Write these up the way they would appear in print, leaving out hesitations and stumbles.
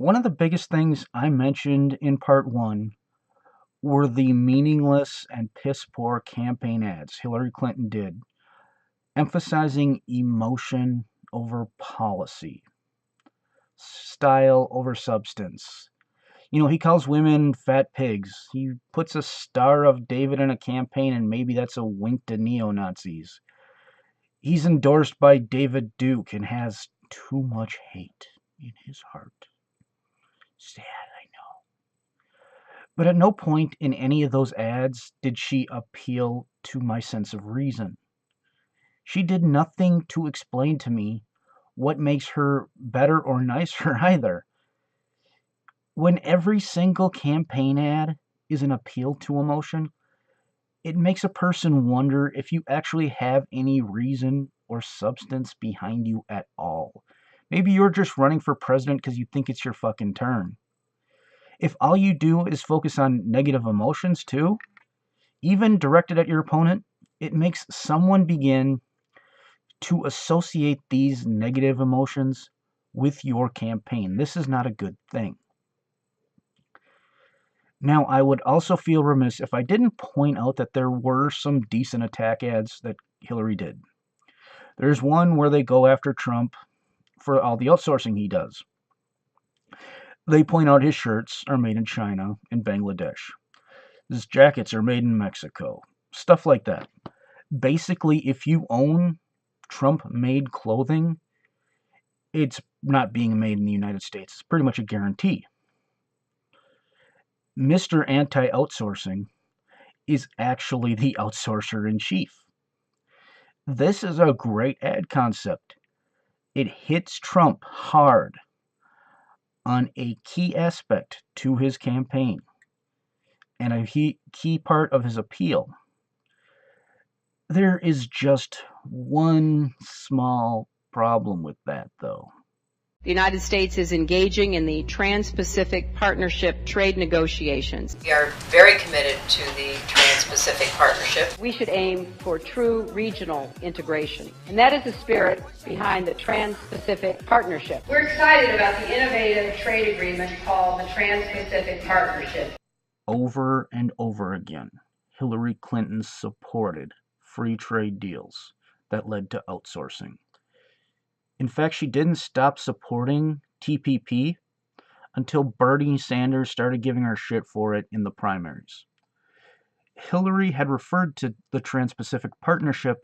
One of the biggest things I mentioned in part one were the meaningless and piss poor campaign ads Hillary Clinton did, emphasizing emotion over policy, style over substance. He calls women fat pigs. He puts a Star of David in a campaign, and maybe that's a wink to neo Nazis. He's endorsed by David Duke and has too much hate in his heart. Sad, I know. But at no point in any of those ads did she appeal to my sense of reason. She did nothing to explain to me what makes her better or nicer either. When every single campaign ad is an appeal to emotion, it makes a person wonder if you actually have any reason or substance behind you at all. Maybe you're just running for president because you think it's your fucking turn. If all you do is focus on negative emotions too, even directed at your opponent, it makes someone begin to associate these negative emotions with your campaign. This is not a good thing. Now, I would also feel remiss if I didn't point out that there were some decent attack ads that Hillary did. There's one where they go after Trump for all the outsourcing he does. They point out his shirts are made in China and Bangladesh. His jackets are made in Mexico. Stuff like that. Basically, if you own Trump-made clothing, it's not being made in the United States. It's pretty much a guarantee. Mr. Anti-Outsourcing is actually the outsourcer in chief. This is a great ad concept. It hits Trump hard on a key aspect to his campaign and a key part of his appeal. There is just one small problem with that, though. The United States is engaging in the Trans-Pacific Partnership trade negotiations. We are very committed to the Trans-Pacific Partnership. We should aim for true regional integration, and that is the spirit behind the Trans-Pacific Partnership. We're excited about the innovative trade agreement called the Trans-Pacific Partnership. Over and over again, Hillary Clinton supported free trade deals that led to outsourcing. In fact, she didn't stop supporting TPP until Bernie Sanders started giving her shit for it in the primaries. Hillary had referred to the Trans-Pacific Partnership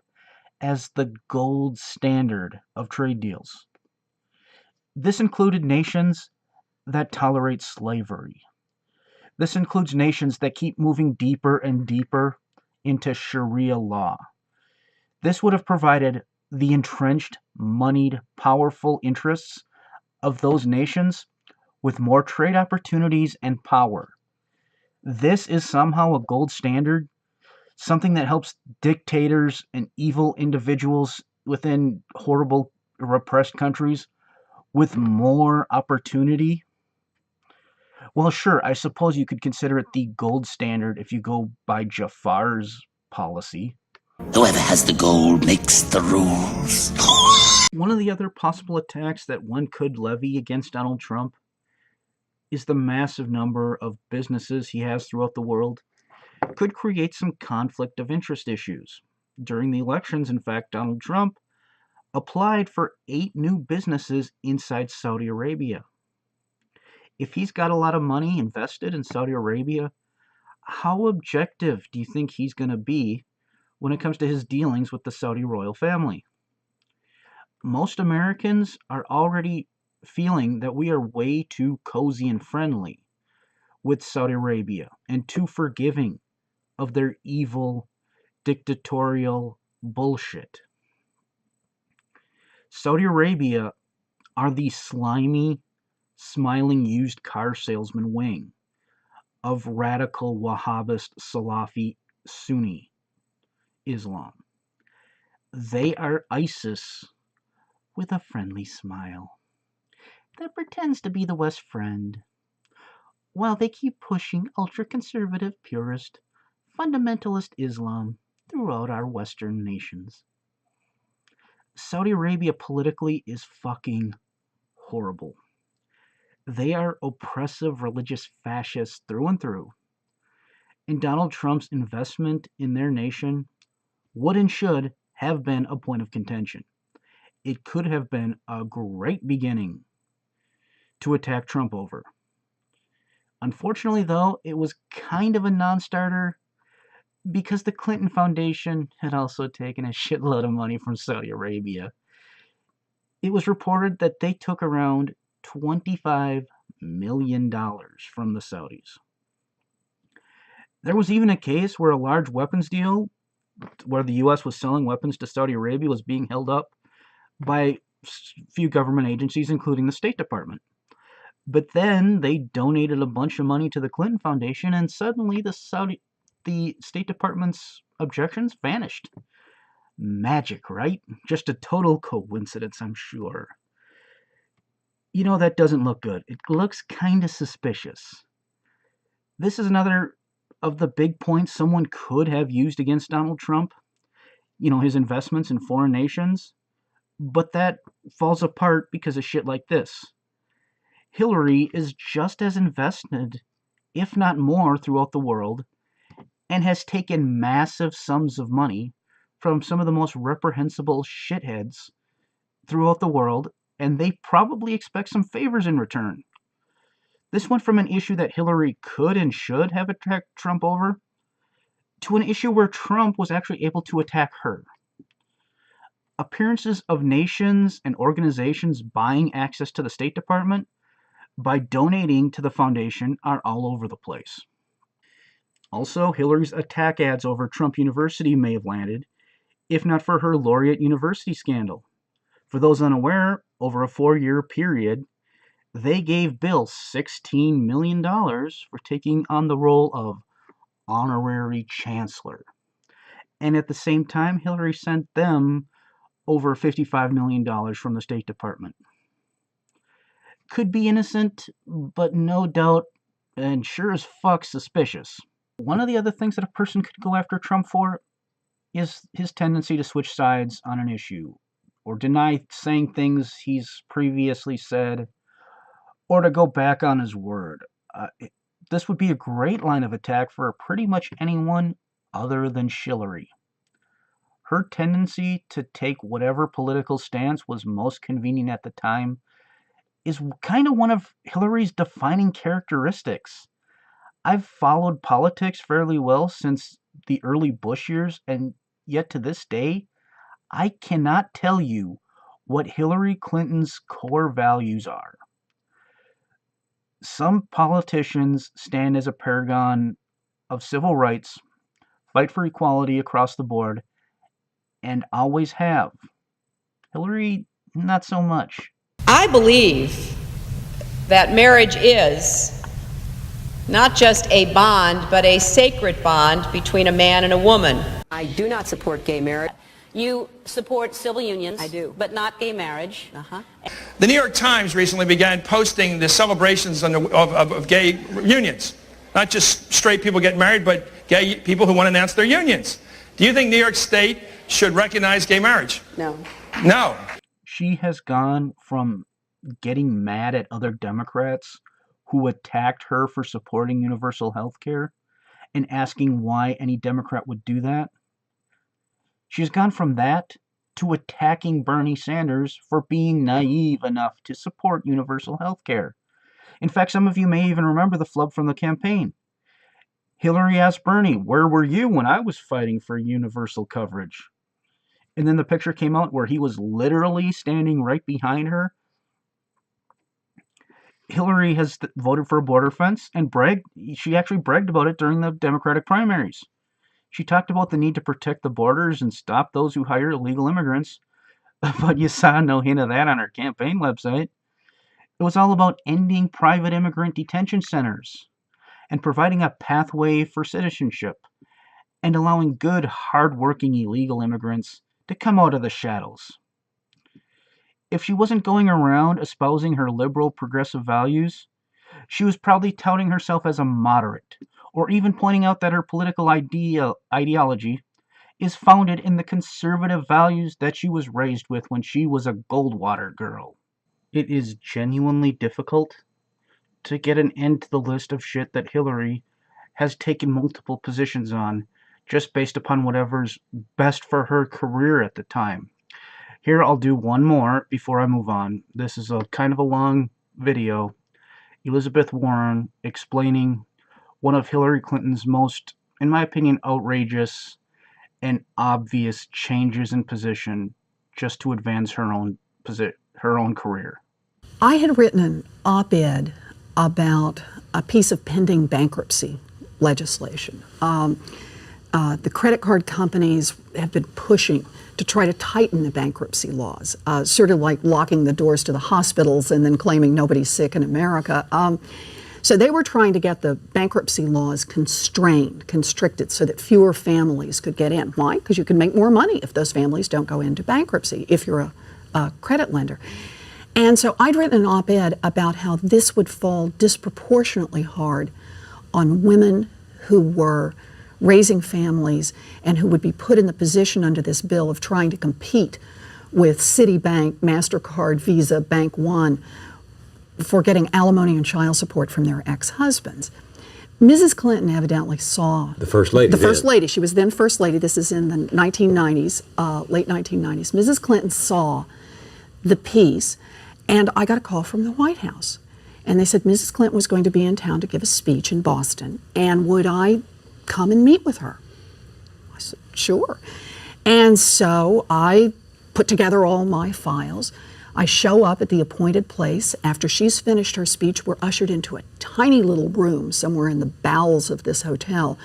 as the gold standard of trade deals. This included nations that tolerate slavery. This includes nations that keep moving deeper and deeper into Sharia law. This would have provided the entrenched, moneyed, powerful interests of those nations with more trade opportunities and power. This is somehow a gold standard, something that helps dictators and evil individuals within horrible, repressed countries with more opportunity. Well, sure, I suppose you could consider it the gold standard if you go by Jafar's policy. Whoever has the gold makes the rules. One of the other possible attacks that one could levy against Donald Trump is the massive number of businesses he has throughout the world could create some conflict of interest issues. During the elections, in fact, Donald Trump applied for 8 new businesses inside Saudi Arabia. If he's got a lot of money invested in Saudi Arabia, how objective do you think he's going to be when it comes to his dealings with the Saudi royal family? Most Americans are already feeling that we are way too cozy and friendly with Saudi Arabia and too forgiving of their evil, dictatorial bullshit. Saudi Arabia are the slimy, smiling used car salesman wing of radical Wahhabist Salafi Sunni Islam. They are ISIS with a friendly smile that pretends to be the West friend, while they keep pushing ultra-conservative, purist, fundamentalist Islam throughout our Western nations. Saudi Arabia politically is fucking horrible. They are oppressive religious fascists through and through. And Donald Trump's investment in their nation would and should have been a point of contention. It could have been a great beginning to attack Trump over. Unfortunately, though, it was kind of a non starter because the Clinton Foundation had also taken a shitload of money from Saudi Arabia. It was reported that they took around $25 million from the Saudis. There was even a case where a large weapons deal, where the U.S. was selling weapons to Saudi Arabia, was being held up by a few government agencies, including the State Department. But then they donated a bunch of money to the Clinton Foundation, and suddenly the State Department's objections vanished. Magic, right? Just a total coincidence, I'm sure. You know, that doesn't look good. It looks kind of suspicious. This is another of the big points someone could have used against Donald Trump. You know, his investments in foreign nations. But that falls apart because of shit like this. Hillary is just as invested, if not more, throughout the world, and has taken massive sums of money from some of the most reprehensible shitheads throughout the world, and they probably expect some favors in return. This went from an issue that Hillary could and should have attacked Trump over to an issue where Trump was actually able to attack her. Appearances of nations and organizations buying access to the State Department by donating to the foundation are all over the place. Also, Hillary's attack ads over Trump University may have landed, if not for her Laureate University scandal. For those unaware, over a 4-year period, they gave Bill $16 million for taking on the role of honorary chancellor. And at the same time, Hillary sent them over $55 million from the State Department. Could be innocent, but no doubt, and sure as fuck suspicious. One of the other things that a person could go after Trump for is his tendency to switch sides on an issue, or deny saying things he's previously said, or to go back on his word. This would be a great line of attack for pretty much anyone other than Hillary. Her tendency to take whatever political stance was most convenient at the time is kind of one of Hillary's defining characteristics. I've followed politics fairly well since the early Bush years, and yet to this day, I cannot tell you what Hillary Clinton's core values are. Some politicians stand as a paragon of civil rights, fight for equality across the board, and always have. Hillary, not so much. I believe that marriage is not just a bond, but a sacred bond between a man and a woman. I do not support gay marriage. You support civil unions. I do. But not gay marriage. The New York Times recently began posting the celebrations of gay unions. Not just straight people getting married, but gay people who want to announce their unions. Do you think New York State should recognize gay marriage? No. No. She has gone from getting mad at other Democrats who attacked her for supporting universal health care and asking why any Democrat would do that. She's gone from that to attacking Bernie Sanders for being naive enough to support universal health care. In fact, some of you may even remember the flub from the campaign. Hillary asked Bernie, "Where were you when I was fighting for universal coverage?" And then the picture came out where he was literally standing right behind her. Hillary has voted for a border fence and she actually bragged about it during the Democratic primaries. She talked about the need to protect the borders and stop those who hire illegal immigrants, but you saw no hint of that on her campaign website. It was all about ending private immigrant detention centers and providing a pathway for citizenship and allowing good, hard-working illegal immigrants to come out of the shadows. If she wasn't going around espousing her liberal progressive values, she was probably touting herself as a moderate, or even pointing out that her political ideology is founded in the conservative values that she was raised with when she was a Goldwater girl. It is genuinely difficult to get an end to the list of shit that Hillary has taken multiple positions on just based upon whatever's best for her career at the time. Here, I'll do one more before I move on. This is a kind of a long video. Elizabeth Warren explaining one of Hillary Clinton's most, in my opinion, outrageous and obvious changes in position just to advance her own career. I had written an op-ed about a piece of pending bankruptcy legislation. The credit card companies have been pushing to try to tighten the bankruptcy laws, sort of like locking the doors to the hospitals and then claiming nobody's sick in America. So they were trying to get the bankruptcy laws constricted, so that fewer families could get in. Why? Because you can make more money if those families don't go into bankruptcy, if you're a credit lender. And so I'd written an op-ed about how this would fall disproportionately hard on women who were raising families and who would be put in the position under this bill of trying to compete with Citibank, MasterCard, Visa, Bank One for getting alimony and child support from their ex-husbands. Mrs. Clinton evidently saw the First Lady. The First Lady. She was then First Lady. This is in the 1990s, late 1990s. Mrs. Clinton saw the piece, and I got a call from the White House. And they said Mrs. Clinton was going to be in town to give a speech in Boston, and would I come and meet with her? I said, sure. And so I put together all my files. I show up at the appointed place. After she's finished her speech, we're ushered into a tiny little room somewhere in the bowels of this hotel,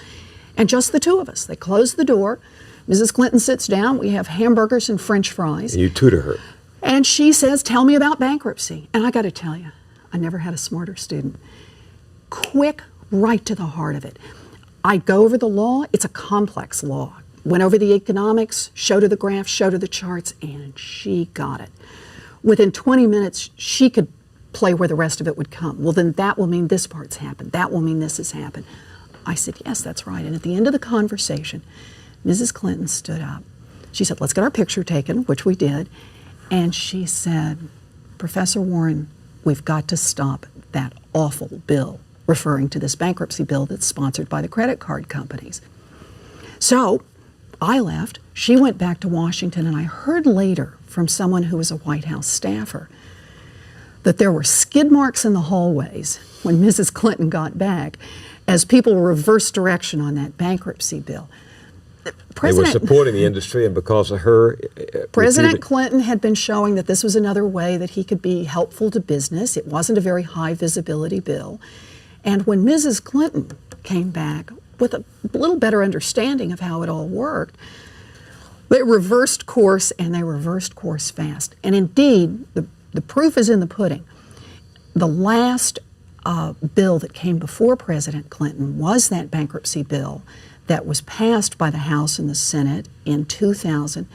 and just the two of us. They close the door. Mrs. Clinton sits down. We have hamburgers and French fries. And you tutor her. And she says, tell me about bankruptcy. And I got to tell you, I never had a smarter student. Quick, right to the heart of it. I go over the law. It's a complex law. Went over the economics, showed her the graphs, showed her the charts, and she got it. Within 20 minutes, she could play where the rest of it would come. Well, then that will mean this part's happened. That will mean this has happened. I said, yes, that's right. And at the end of the conversation, Mrs. Clinton stood up. She said, let's get our picture taken, which we did. And she said, Professor Warren, we've got to stop that awful bill, referring to this bankruptcy bill that's sponsored by the credit card companies. So I left. She went back to Washington, and I heard later from someone who was a White House staffer that there were skid marks in the hallways when Mrs. Clinton got back as people reversed direction on that bankruptcy bill. They were supporting the industry, and because of her... President Clinton had been showing that this was another way that he could be helpful to business. It wasn't a very high visibility bill. And when Mrs. Clinton came back with a little better understanding of how it all worked, they reversed course, and they reversed course fast. And indeed, the proof is in the pudding. The last bill that came before President Clinton was that bankruptcy bill that was passed by the House and the Senate in 2000,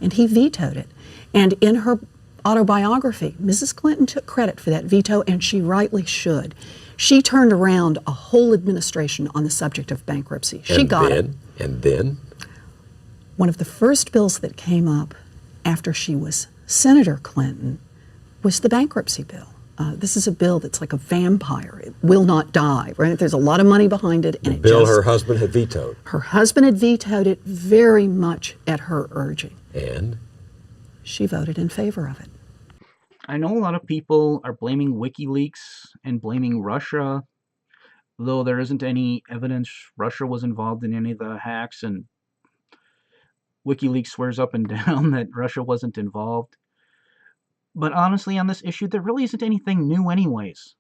and he vetoed it. And in her autobiography, Mrs. Clinton took credit for that veto, and she rightly should. She turned around a whole administration on the subject of bankruptcy. She got it. And then? One of the first bills that came up after she was Senator Clinton was the bankruptcy bill. This is a bill that's like a vampire. It will not die, right? There's a lot of money behind it. And the bill her husband had vetoed. Her husband had vetoed it very much at her urging. And? She voted in favor of it. I know a lot of people are blaming WikiLeaks and blaming Russia, though there isn't any evidence Russia was involved in any of the hacks, and WikiLeaks swears up and down that Russia wasn't involved. But honestly, on this issue, there really isn't anything new anyways.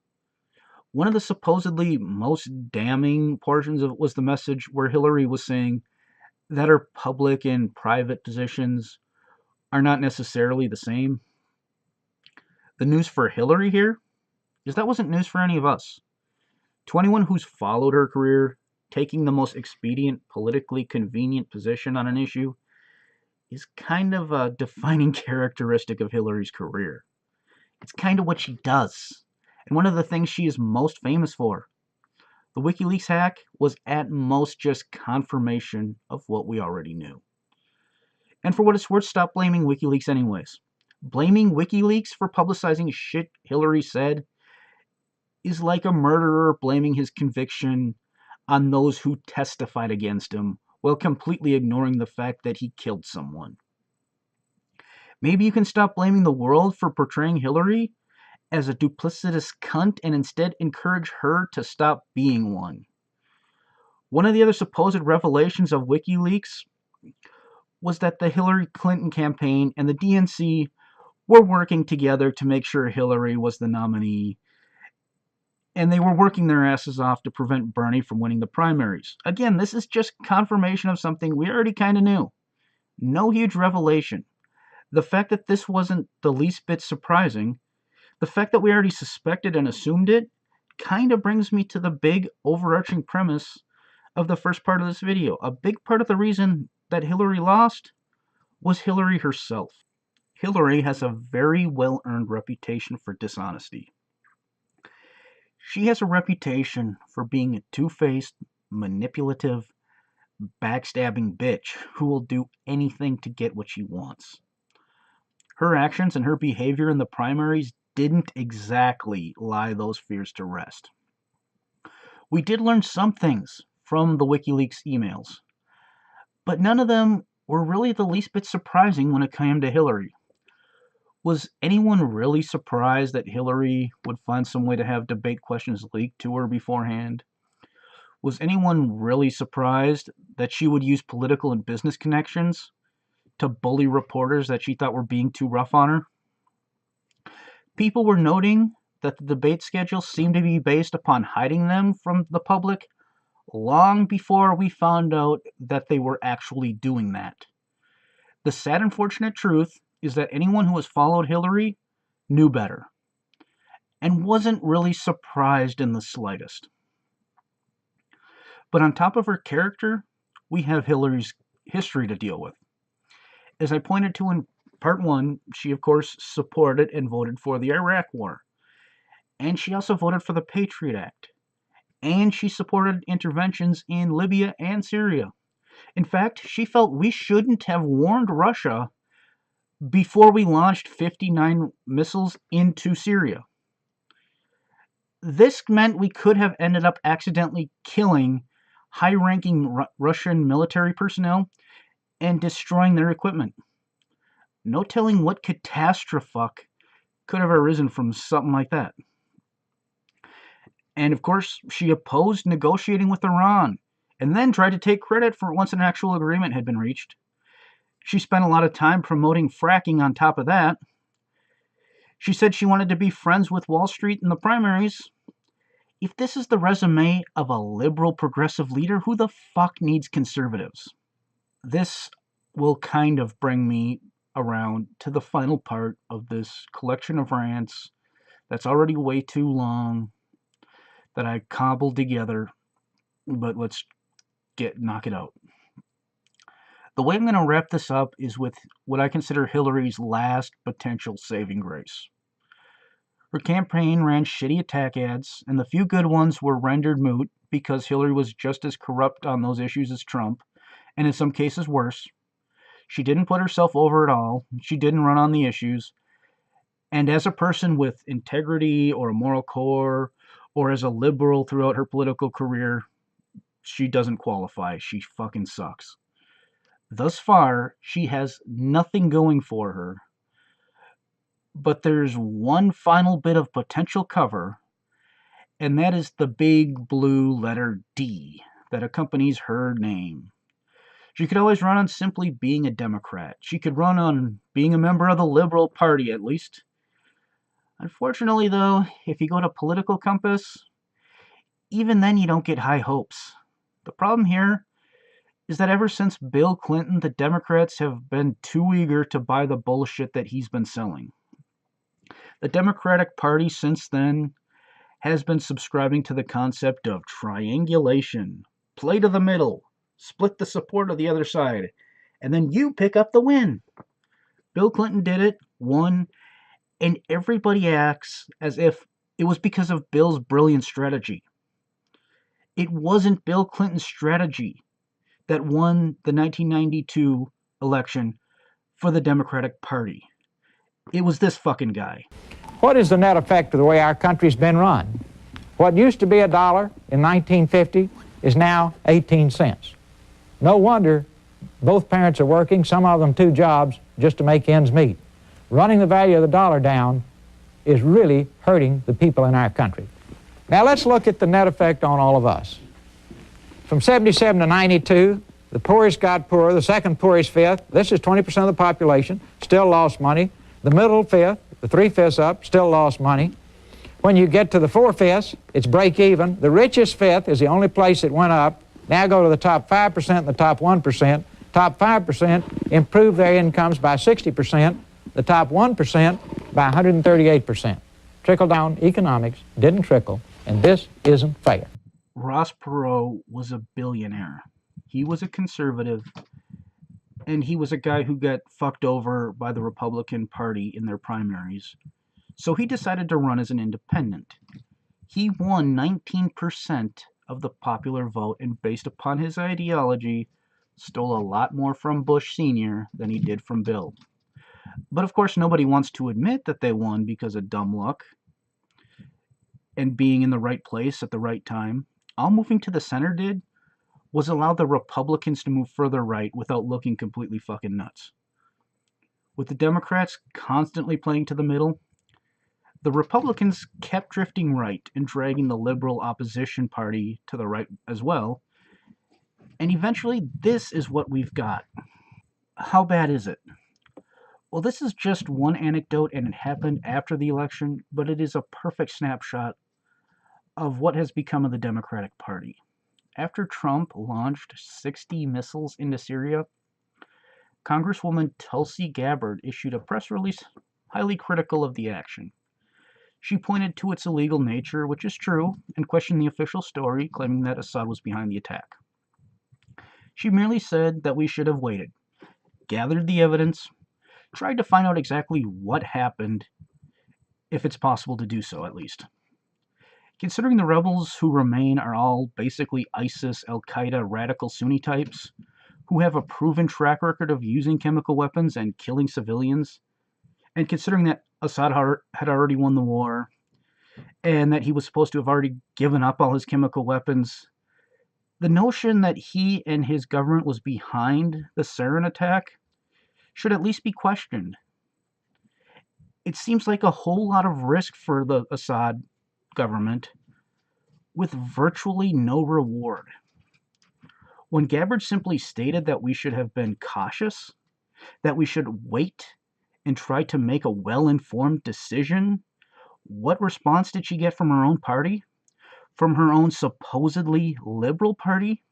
One of the supposedly most damning portions of it was the message where Hillary was saying that her public and private positions are not necessarily the same. The news for Hillary here is that wasn't news for any of us. To anyone who's followed her career, taking the most expedient, politically convenient position on an issue is kind of a defining characteristic of Hillary's career. It's kind of what she does, and one of the things she is most famous for. The WikiLeaks hack was at most just confirmation of what we already knew. And for what it's worth, stop blaming WikiLeaks anyways. Blaming WikiLeaks for publicizing shit Hillary said is like a murderer blaming his conviction on those who testified against him while completely ignoring the fact that he killed someone. Maybe you can stop blaming the world for portraying Hillary as a duplicitous cunt and instead encourage her to stop being one. One of the other supposed revelations of WikiLeaks was that the Hillary Clinton campaign and the DNC were working together to make sure Hillary was the nominee, and they were working their asses off to prevent Bernie from winning the primaries. Again, this is just confirmation of something we already kind of knew. No huge revelation. The fact that this wasn't the least bit surprising, the fact that we already suspected and assumed it, kind of brings me to the big overarching premise of the first part of this video. A big part of the reason that Hillary lost was Hillary herself. Hillary has a very well-earned reputation for dishonesty. She has a reputation for being a two-faced, manipulative, backstabbing bitch who will do anything to get what she wants. Her actions and her behavior in the primaries didn't exactly lie those fears to rest. We did learn some things from the WikiLeaks emails, but none of them were really the least bit surprising when it came to Hillary. Was anyone really surprised that Hillary would find some way to have debate questions leaked to her beforehand? Was anyone really surprised that she would use political and business connections to bully reporters that she thought were being too rough on her? People were noting that the debate schedule seemed to be based upon hiding them from the public long before we found out that they were actually doing that. The sad, unfortunate truth is that anyone who has followed Hillary knew better and wasn't really surprised in the slightest. But on top of her character, we have Hillary's history to deal with. As I pointed to in part 1, she of course supported and voted for the Iraq War. And she also voted for the Patriot Act. And she supported interventions in Libya and Syria. In fact, she felt we shouldn't have warned Russia before we launched 59 missiles into Syria. This meant we could have ended up accidentally killing high-ranking Russian military personnel and destroying their equipment. No telling what catastrophe could have arisen from something like that. And of course, she opposed negotiating with Iran, and then tried to take credit for it once an actual agreement had been reached. She spent a lot of time promoting fracking on top of that. She said she wanted to be friends with Wall Street in the primaries. If this is the resume of a liberal progressive leader, who the fuck needs conservatives? This will kind of bring me around to the final part of this collection of rants that's already way too long, that I cobbled together, but let's knock it out. The way I'm going to wrap this up is with what I consider Hillary's last potential saving grace. Her campaign ran shitty attack ads, and the few good ones were rendered moot because Hillary was just as corrupt on those issues as Trump, and in some cases worse. She didn't put herself over at all. She didn't run on the issues. And as a person with integrity or a moral core, or as a liberal throughout her political career, she doesn't qualify. She fucking sucks. Thus far, she has nothing going for her. But there's one final bit of potential cover, and that is the big blue letter D that accompanies her name. She could always run on simply being a Democrat. She could run on being a member of the Liberal Party, at least. Unfortunately, though, if you go to political compass, even then you don't get high hopes. The problem here is that ever since Bill Clinton, the Democrats have been too eager to buy the bullshit that he's been selling. The Democratic Party since then has been subscribing to the concept of triangulation, play to the middle, split the support of the other side, and then you pick up the win. Bill Clinton did it, won, and everybody acts as if it was because of Bill's brilliant strategy. It wasn't Bill Clinton's strategy that won the 1992 election for the Democratic Party. It was this fucking guy. What is the net effect of the way our country's been run? What used to be $1 in 1950 is now 18 cents. No wonder both parents are working, some of them 2 jobs, just to make ends meet. Running the value of the dollar down is really hurting the people in our country. Now let's look at the net effect on all of us. From 77 to 92, the poorest got poorer, the second poorest fifth, this is 20% of the population, still lost money. The middle fifth, the 3/5 up, still lost money. When you get to the 4/5, it's break even. The richest fifth is the only place it went up. Now go to the top 5% and the top 1%. Top 5% improved their incomes by 60%. The top 1% by 138%. Trickle-down economics didn't trickle, and this isn't fair. Ross Perot was a billionaire. He was a conservative, and he was a guy who got fucked over by the Republican Party in their primaries. So he decided to run as an independent. He won 19% of the popular vote, and based upon his ideology, stole a lot more from Bush Sr. than he did from Bill. But of course, nobody wants to admit that they won because of dumb luck and being in the right place at the right time. All moving to the center did was allow the Republicans to move further right without looking completely fucking nuts. With the Democrats constantly playing to the middle, the Republicans kept drifting right and dragging the liberal opposition party to the right as well. And eventually, this is what we've got. How bad is it? Well, this is just one anecdote, and it happened after the election, but it is a perfect snapshot of what has become of the Democratic Party. After Trump launched 60 missiles into Syria, Congresswoman Tulsi Gabbard issued a press release highly critical of the action. She pointed to its illegal nature, which is true, and questioned the official story, claiming that Assad was behind the attack. She merely said that we should have waited, gathered the evidence, tried to find out exactly what happened, if it's possible to do so at least. Considering the rebels who remain are all basically ISIS, Al-Qaeda, radical Sunni types, who have a proven track record of using chemical weapons and killing civilians, and considering that Assad had already won the war, and that he was supposed to have already given up all his chemical weapons, the notion that he and his government was behind the sarin attack should at least be questioned. It seems like a whole lot of risk for the Assad government with virtually no reward. When Gabbard simply stated that we should have been cautious, that we should wait and try to make a well-informed decision, what response did she get from her own party? From her own supposedly liberal party?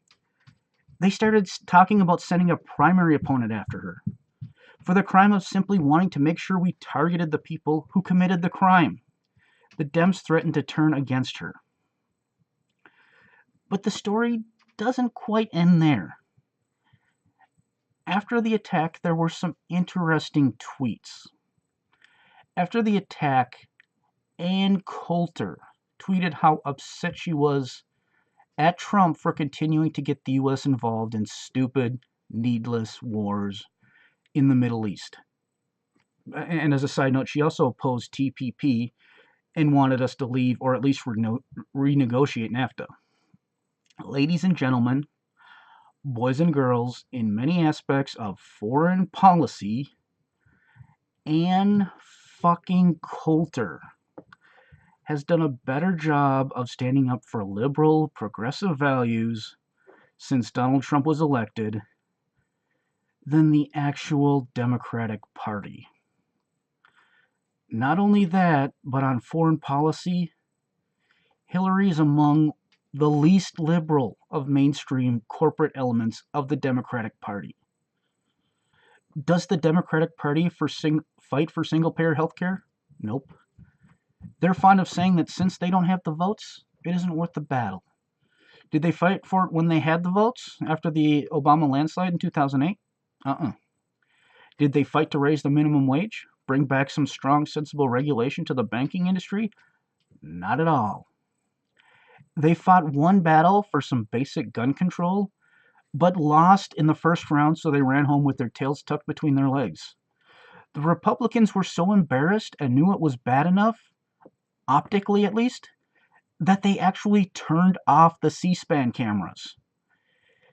They started talking about sending a primary opponent after her for the crime of simply wanting to make sure we targeted the people who committed the crime. The Dems threatened to turn against her. But the story doesn't quite end there. After the attack, there were some interesting tweets. After the attack, Ann Coulter tweeted how upset she was at Trump for continuing to get the U.S. involved in stupid, needless wars in the Middle East. And as a side note, she also opposed TPP and wanted us to leave or at least renegotiate NAFTA. Ladies and gentlemen, boys and girls, in many aspects of foreign policy, Ann fucking Coulter has done a better job of standing up for liberal, progressive values since Donald Trump was elected than the actual Democratic Party. Not only that, but on foreign policy, Hillary is among the least liberal of mainstream corporate elements of the Democratic Party. Does the Democratic Party fight for single-payer health care? Nope. They're fond of saying that since they don't have the votes, it isn't worth the battle. Did they fight for it when they had the votes after the Obama landslide in 2008? Did they fight to raise the minimum wage? Bring back some strong, sensible regulation to the banking industry? Not at all. They fought one battle for some basic gun control, but lost in the first round, so they ran home with their tails tucked between their legs. The Republicans were so embarrassed and knew it was bad enough, optically at least, that they actually turned off the C-SPAN cameras.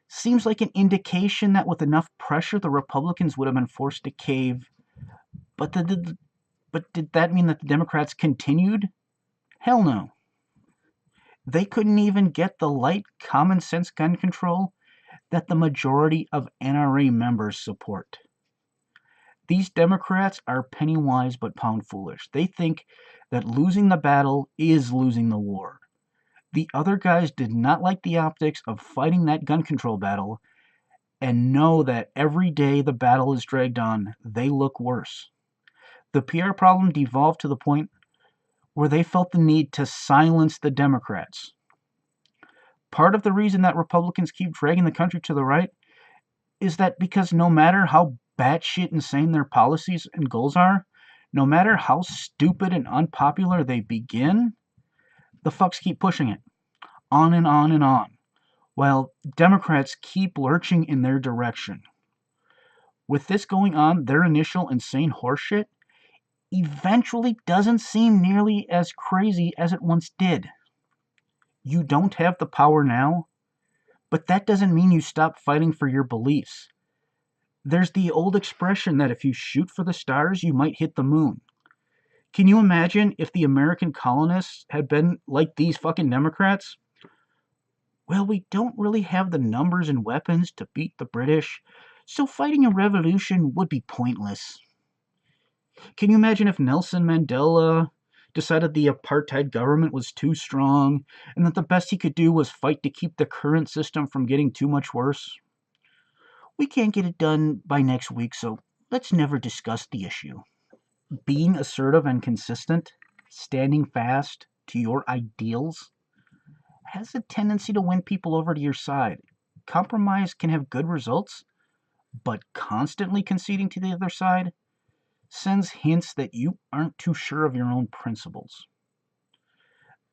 Seems like an indication that with enough pressure, the Republicans would have been forced to cave. But did that mean that the Democrats continued? Hell no. They couldn't even get the light common sense gun control that the majority of NRA members support. These Democrats are penny wise but pound foolish. They think that losing the battle is losing the war. The other guys did not like the optics of fighting that gun control battle and know that every day the battle is dragged on, they look worse. The PR problem devolved to the point where they felt the need to silence the Democrats. Part of the reason that Republicans keep dragging the country to the right is that because no matter how batshit insane their policies and goals are, no matter how stupid and unpopular they begin, the fucks keep pushing it. On and on and on, while Democrats keep lurching in their direction. With this going on, their initial insane horseshit eventually doesn't seem nearly as crazy as it once did. You don't have the power now, but that doesn't mean you stop fighting for your beliefs. There's the old expression that if you shoot for the stars, you might hit the moon. Can you imagine if the American colonists had been like these fucking Democrats? Well, we don't really have the numbers and weapons to beat the British, so fighting a revolution would be pointless. Can you imagine if Nelson Mandela decided the apartheid government was too strong and that the best he could do was fight to keep the current system from getting too much worse? We can't get it done by next week, so let's never discuss the issue. Being assertive and consistent, standing fast to your ideals, has a tendency to win people over to your side. Compromise can have good results, but constantly conceding to the other side sends hints that you aren't too sure of your own principles.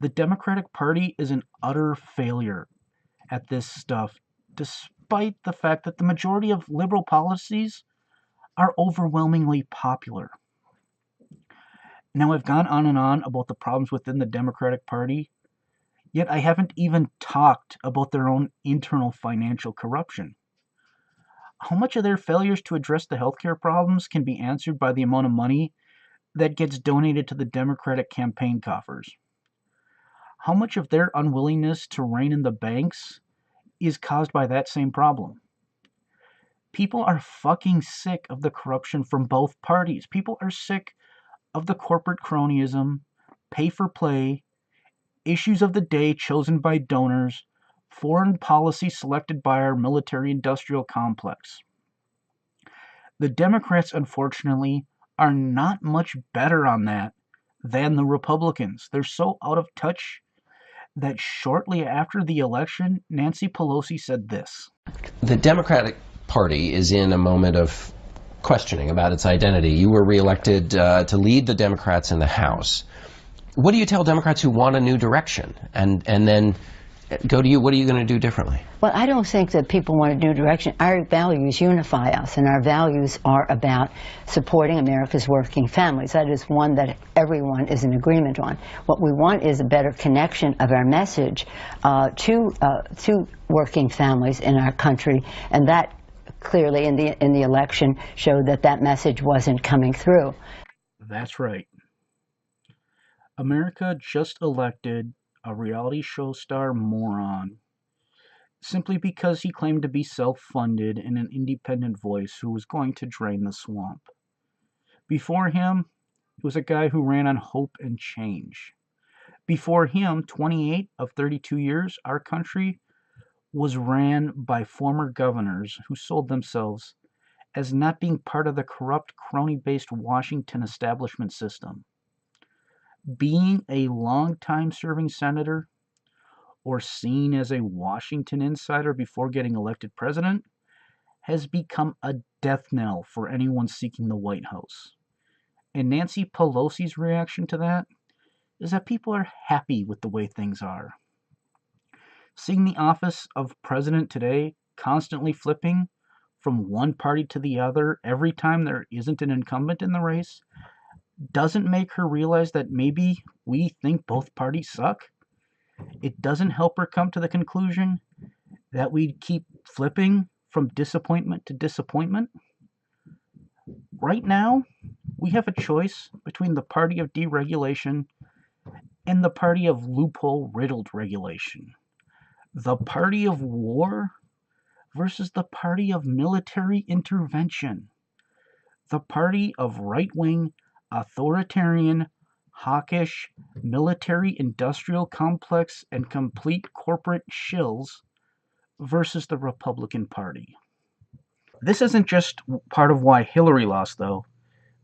The Democratic Party is an utter failure at this stuff, despite the fact that the majority of liberal policies are overwhelmingly popular. Now, I've gone on and on about the problems within the Democratic Party, yet I haven't even talked about their own internal financial corruption. How much of their failures to address the healthcare problems can be answered by the amount of money that gets donated to the Democratic campaign coffers? How much of their unwillingness to rein in the banks is caused by that same problem? People are fucking sick of the corruption from both parties. People are sick of the corporate cronyism, pay for play, issues of the day chosen by donors, foreign policy selected by our military-industrial complex. The Democrats, unfortunately, are not much better on that than the Republicans. They're so out of touch that shortly after the election, Nancy Pelosi said this. The Democratic Party is in a moment of questioning about its identity. You were reelected to lead the Democrats in the House. What do you tell Democrats who want a new direction and then go to you? What are you going to do differently? Well, I don't think that people want a new direction. Our values unify us, and our values are about supporting America's working families. That is one that everyone is in agreement on. What we want is a better connection of our message to working families in our country, and that clearly in the election showed that that message wasn't coming through. That's right. America just elected a reality show star moron simply because he claimed to be self-funded and an independent voice who was going to drain the swamp. Before him, it was a guy who ran on hope and change. Before him, 28 of 32 years, our country was ran by former governors who sold themselves as not being part of the corrupt, crony-based Washington establishment system. Being a long-time serving senator or seen as a Washington insider before getting elected president has become a death knell for anyone seeking the White House. And Nancy Pelosi's reaction to that is that people are happy with the way things are. Seeing the office of president today constantly flipping from one party to the other every time there isn't an incumbent in the race doesn't make her realize that maybe we think both parties suck. It doesn't help her come to the conclusion that we keep flipping from disappointment to disappointment. Right now, we have a choice between the party of deregulation and the party of loophole-riddled regulation. The party of war versus the party of military intervention. The party of right-wing, authoritarian, hawkish, military-industrial complex and complete corporate shills versus the Republican Party. This isn't just part of why Hillary lost, though.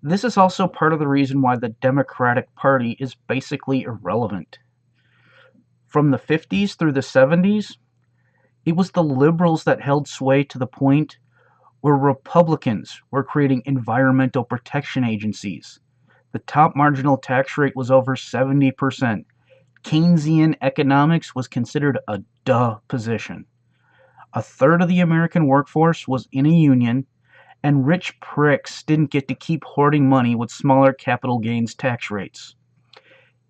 This is also part of the reason why the Democratic Party is basically irrelevant. From the 50s through the 70s, it was the liberals that held sway to the point where Republicans were creating environmental protection agencies. The top marginal tax rate was over 70%. Keynesian economics was considered a duh position. A third of the American workforce was in a union, and rich pricks didn't get to keep hoarding money with smaller capital gains tax rates.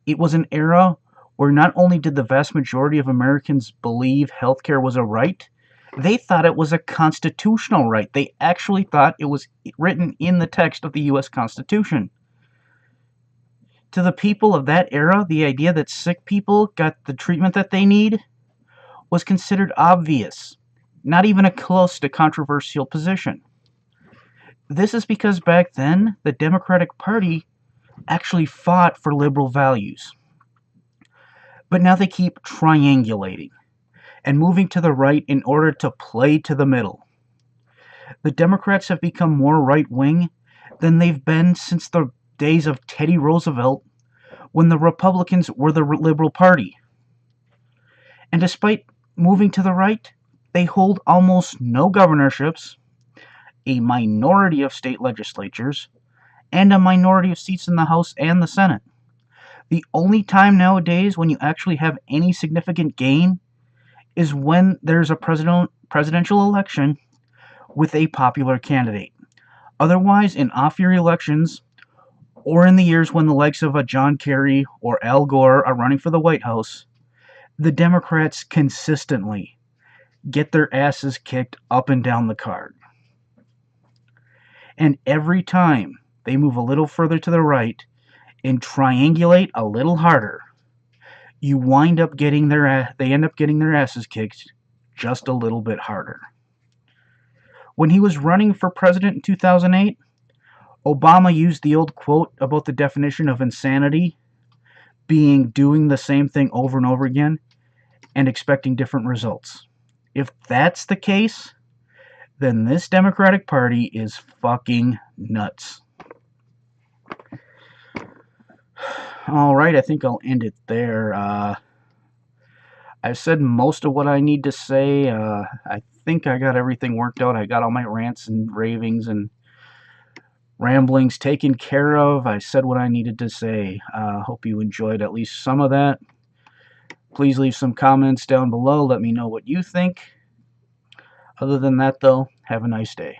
It was an era where not only did the vast majority of Americans believe healthcare was a right, they thought it was a constitutional right. They actually thought it was written in the text of the U.S. Constitution. To the people of that era, the idea that sick people got the treatment that they need was considered obvious, not even a close to controversial position. This is because back then, the Democratic Party actually fought for liberal values. But now they keep triangulating and moving to the right in order to play to the middle. The Democrats have become more right-wing than they've been since the days of Teddy Roosevelt, when the Republicans were the Liberal Party. And despite moving to the right, they hold almost no governorships, a minority of state legislatures, and a minority of seats in the House and the Senate. The only time nowadays when you actually have any significant gain is when there's a presidential election with a popular candidate. Otherwise, in off-year elections, or in the years when the likes of a John Kerry or Al Gore are running for the White House, the Democrats consistently get their asses kicked up and down the card. And every time they move a little further to the right and triangulate a little harder, they end up getting their asses kicked just a little bit harder. When he was running for president in 2008, Obama used the old quote about the definition of insanity being doing the same thing over and over again and expecting different results. If that's the case, then this Democratic Party is fucking nuts. Alright, I think I'll end it there. I've said most of what I need to say. I think I got everything worked out. I got all my rants and ravings and ramblings taken care of. I said what I needed to say. Hope you enjoyed at least some of that. Please leave some comments down below. Let me know what you think. Other than that, though, have a nice day.